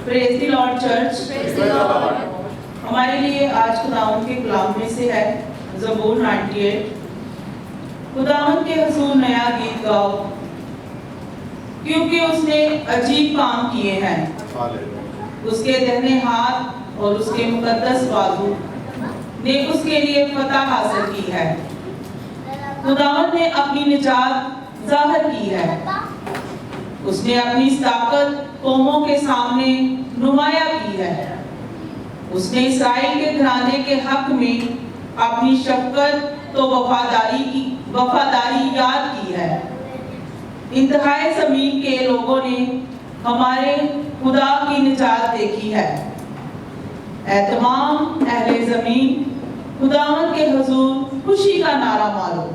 پریز دی lord church. ہمارے لیے آج خداوند کے کلام میں سے ہے زبور 98۔ خداوند کے حضور نیا گیت گاؤ، کیونکہ اس نے عجیب کام کیے ہیں۔ اس کے دہنے ہاتھ اور اس کے مقدس بازو نے اس کے لیے فتح حاصل کی ہے۔ خداوند نے اپنی نجات ظاہر کی ہے۔ اس نے اپنی طاقت قوموں کے سامنے نمایاں کی ہے۔ اس نے اسرائیل کے گھرانے کے حق میں اپنی شفقت تو وفاداری یاد کی ہے۔ انتہائی زمین کے لوگوں نے ہمارے خدا کی نجات دیکھی ہے۔ اے تمام اہل زمین، خداوند کے حضور خوشی کا نعرہ مارو،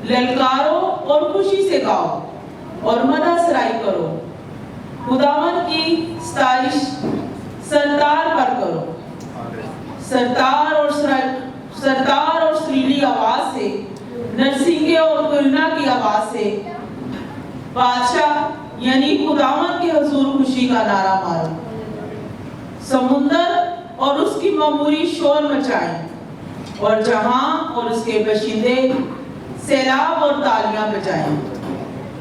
للکارو اور خوشی سے گاؤ اور مدح سرائی کرو۔ خداوند کی ستائش سرتار پر کرو۔ سرتار اور سریلی آواز سے، نرسنگے اور کرنا کی آواز سے بادشاہ یعنی خداوند کے حضور خوشی کا نعرہ مارو۔ سمندر اور اس کی معموری شور مچائیں، اور جہاں اور اس کے باشندے سیلاب اور تالیاں بجائیں۔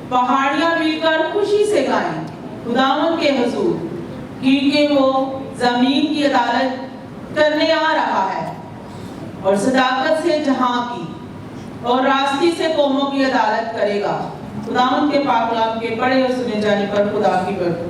پہاڑیاں مل کر خوشی سے گائیں خداوند کے حضور، کیونکہ وہ زمین کی عدالت کرنے آ رہا ہے اور صداقت سے جہاں کی اور راستی سے قوموں کی عدالت کرے گا۔ خداوند کے پاک کلام کے پڑھے اور سنے جانے پر خدا کی برکت۔